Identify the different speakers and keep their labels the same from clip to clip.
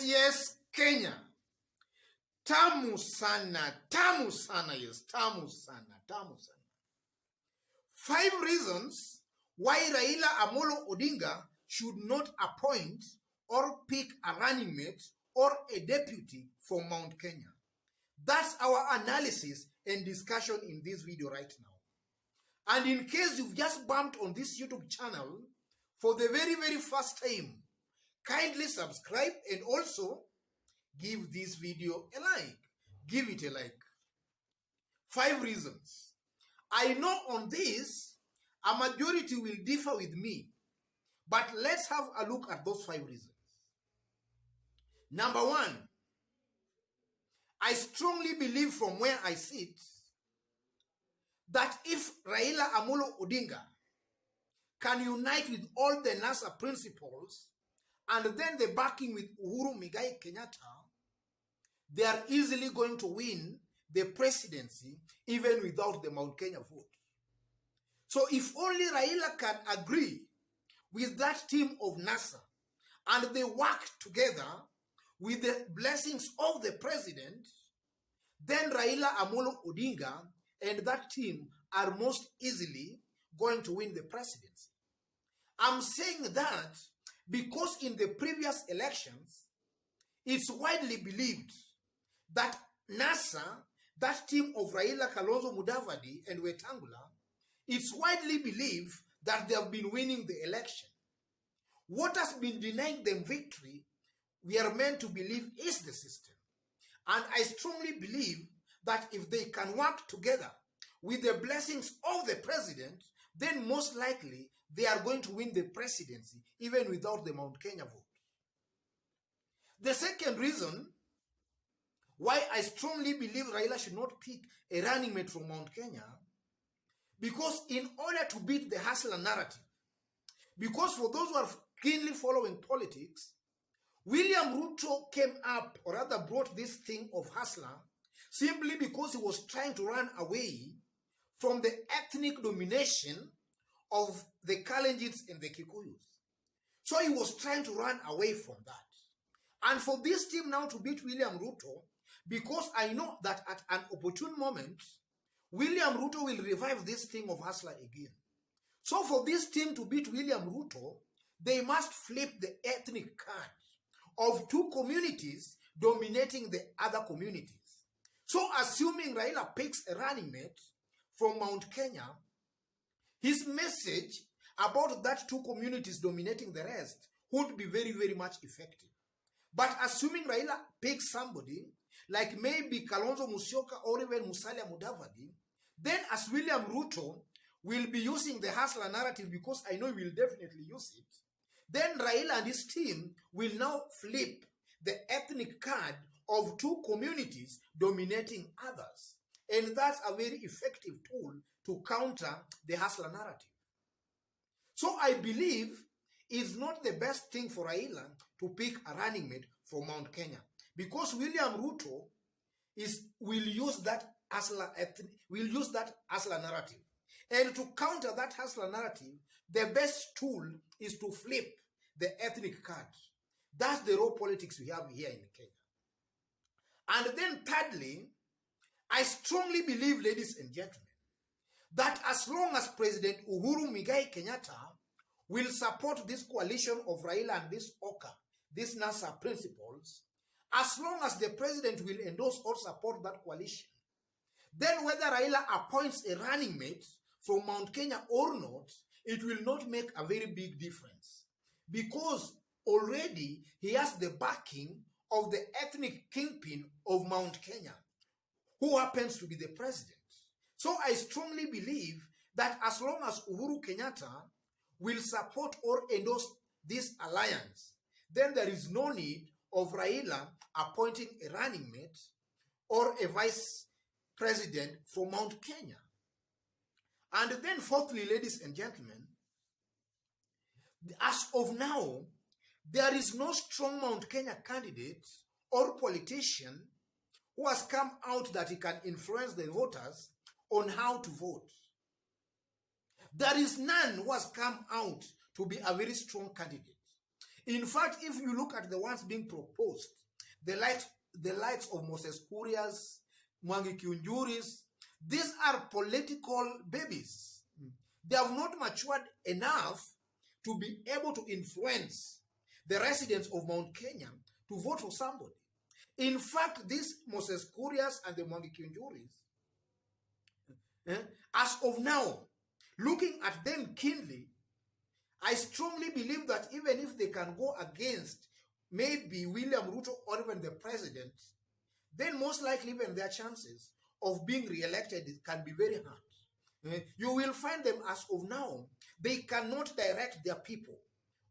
Speaker 1: Yes, Kenya. Tamu sana, yes, tamu sana. 5 reasons why Raila Amolo Odinga should not appoint or pick a running mate or a deputy from Mount Kenya. That's our analysis and discussion in this video right now. And in case you've just bumped on this YouTube channel for the very, very first time, kindly subscribe and also give this video a like. Give it a like. 5 reasons. I know on this, a majority will differ with me, but let's have a look at those 5 reasons. Number 1, I strongly believe from where I sit that if Raila Amolo Odinga can unite with all the NASA principles and then the backing with Uhuru Muigai Kenyatta, they are easily going to win the presidency even without the Mount Kenya vote. So if only Raila can agree with that team of NASA and they work together with the blessings of the president, then Raila Amolo Odinga and that team are most easily going to win the presidency. I'm saying that because in the previous elections, it's widely believed that NASA, that team of Raila, Kalonzo Mudavadi and Wetangula, it's widely believed that they have been winning the election. What has been denying them victory, we are meant to believe, is the system. And I strongly believe that if they can work together with the blessings of the president, then most likely they are going to win the presidency even without the Mount Kenya vote. The second reason why I strongly believe Raila should not pick a running mate from Mount Kenya, because in order to beat the hustler narrative, because for those who are keenly following politics, William Ruto came up, or rather brought this thing of hustler, simply because he was trying to run away from the ethnic domination of the Kalenjins and the Kikuyus. So he was trying to run away from that. And for this team now to beat William Ruto, because I know that at an opportune moment, William Ruto will revive this thing of hustler again. So for this team to beat William Ruto, they must flip the ethnic card of 2 communities dominating the other communities. So assuming Raila picks a running mate from Mount Kenya, his message about that 2 communities dominating the rest won't be very, very much effective. But assuming Raila picks somebody, like maybe Kalonzo Musyoka or even Musalia Mudavadi, then as William Ruto will be using the hustler narrative, because I know he will definitely use it, then Raila and his team will now flip the ethnic card of 2 communities dominating others. And that's a very effective tool to counter the hustler narrative. So I believe it's not the best thing for Raila to pick a running mate from Mount Kenya, because William Ruto will use that hustler narrative. And to counter that hustler narrative, the best tool is to flip the ethnic card. That's the raw politics we have here in Kenya. And then thirdly, I strongly believe, ladies and gentlemen, that as long as President Uhuru Muigai Kenyatta will support this coalition of Raila and this OCA, these NASA principles, as long as the president will endorse or support that coalition, then whether Raila appoints a running mate from Mount Kenya or not, it will not make a very big difference, because already he has the backing of the ethnic kingpin of Mount Kenya, who happens to be the president. So I strongly believe that as long as Uhuru Kenyatta will support or endorse this alliance, then there is no need of Raila appointing a running mate or a vice president from Mount Kenya. And then fourthly, ladies and gentlemen, as of now, there is no strong Mount Kenya candidate or politician who has come out that he can influence the voters on how to vote. There is none who has come out to be a very strong candidate. In fact, if you look at the ones being proposed, the likes of Moses Kurias, Mwangi Kiunjuris, these are political babies. They have not matured enough to be able to influence the residents of Mount Kenya to vote for somebody. In fact, these Moses Kurias and the Mwangi Kiunjuris, as of now, looking at them keenly, I strongly believe that even if they can go against maybe William Ruto or even the president, then most likely even their chances of being re-elected can be very hard. You will find them as of now, they cannot direct their people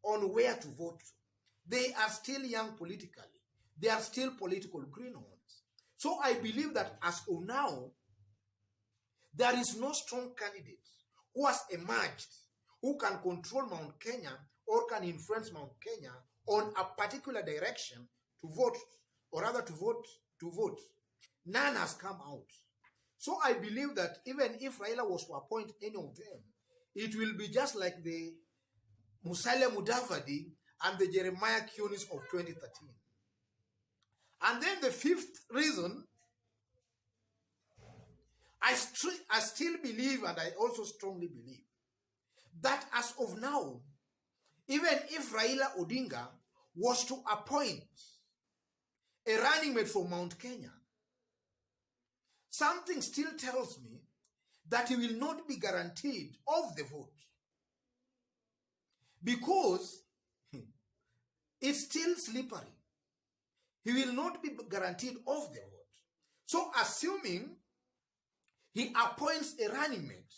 Speaker 1: on where to vote. They are still young politically. They are still political greenhorns. So I believe that as of now, there is no strong candidate who has emerged who can control Mount Kenya or can influence Mount Kenya on a particular direction to vote, or rather to vote. None has come out. So I believe that even if Raila was to appoint any of them, it will be just like the Musalia Mudavadi and the Jeremiah Kunis of 2013. And then the fifth reason, I still believe, and I also strongly believe, that as of now, even if Raila Odinga was to appoint a running mate from Mount Kenya, something still tells me that he will not be guaranteed of the vote, because it's still slippery. He will not be guaranteed of the vote. So assuming he appoints a running mate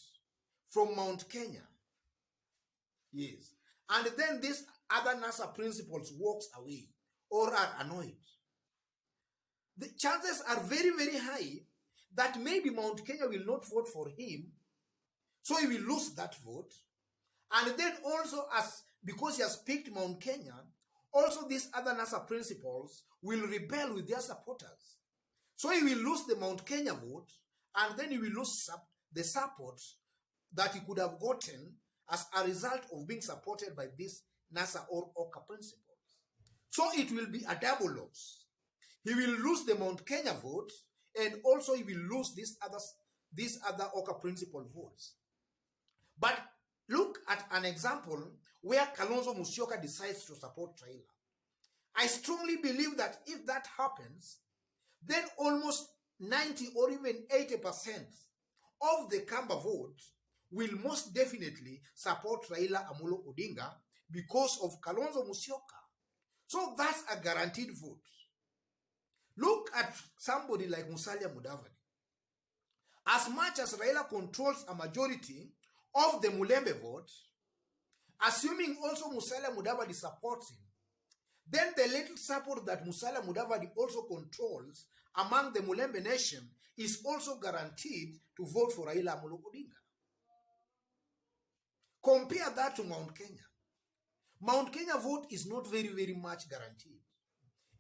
Speaker 1: from Mount Kenya, yes, and then these other NASA principals walks away or are annoyed, the chances are very, very high that maybe Mount Kenya will not vote for him, so he will lose that vote. And then also, as because he has picked Mount Kenya, also these other NASA principals will rebel with their supporters. So he will lose the Mount Kenya vote, and then he will lose the support that he could have gotten as a result of being supported by these NASA or OCA principles. So it will be a double loss. He will lose the Mount Kenya vote, and also he will lose these other OCA principal votes. But look at an example where Kalonzo Musyoka decides to support Raila. I strongly believe that if that happens, then almost 90 or even 80% of the Kamba vote will most definitely support Raila Amolo Odinga because of Kalonzo Musyoka. So that's a guaranteed vote. Look at somebody like Musalia Mudavadi. As much as Raila controls a majority of the Mulembe vote, assuming also Musalia Mudavadi supports him, then the little support that Musalia Mudavadi also controls among the Mulembe nation is also guaranteed to vote for Raila Amolo Odinga. Compare that to Mount Kenya. Mount Kenya vote is not very, very much guaranteed.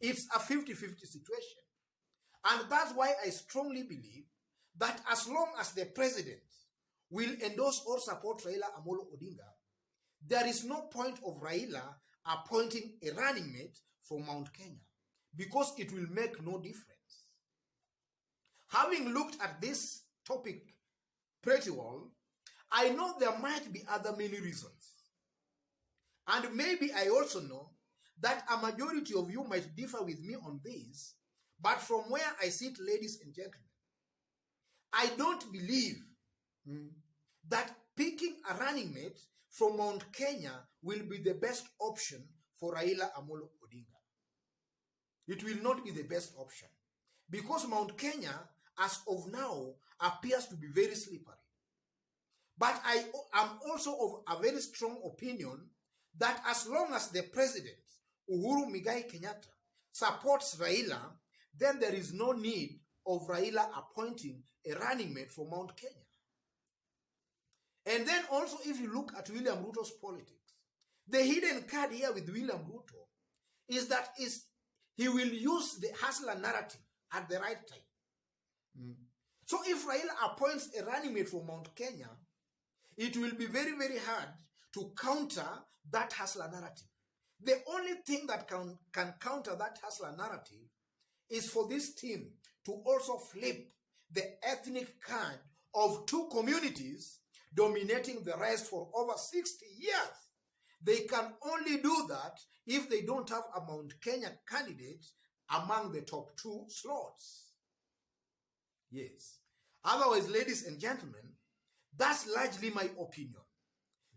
Speaker 1: It's a 50-50 situation. And that's why I strongly believe that as long as the president will endorse or support Raila Amolo Odinga, there is no point of Raila appointing a running mate from Mount Kenya, because it will make no difference. Having looked at this topic pretty well, I know there might be other many reasons. And maybe I also know that a majority of you might differ with me on this, but from where I sit, ladies and gentlemen, I don't believe that picking a running mate from Mount Kenya will be the best option for Raila Amolo Odinga. It will not be the best option, because Mount Kenya, as of now, appears to be very slippery. But I am also of a very strong opinion that as long as the president, Uhuru Muigai Kenyatta, supports Raila, then there is no need of Raila appointing a running mate for Mount Kenya. And then also, if you look at William Ruto's politics, the hidden card here with William Ruto is that he will use the hustler narrative at the right time. So if Raila appoints a running mate for Mount Kenya, it will be very, very hard to counter that hustler narrative. The only thing that can counter that hustler narrative is for this team to also flip the ethnic card of two communities dominating the rest for over 60 years. They can only do that if they don't have a Mount Kenya candidate among the top 2 slots. Yes. Otherwise, ladies and gentlemen, that's largely my opinion.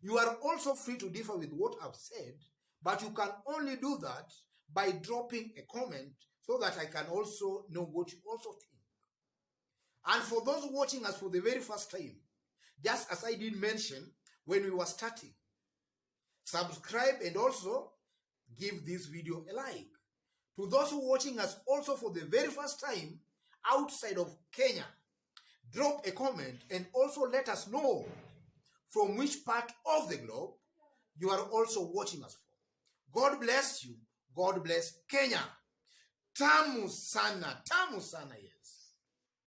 Speaker 1: You are also free to differ with what I've said, but you can only do that by dropping a comment so that I can also know what you also think. And for those watching us for the very first time, just as I did mention when we were starting, subscribe and also give this video a like. To those who are watching us also for the very first time outside of Kenya, drop a comment and also let us know from which part of the globe you are also watching us from. God bless you. God bless Kenya. Tamu sana, yes.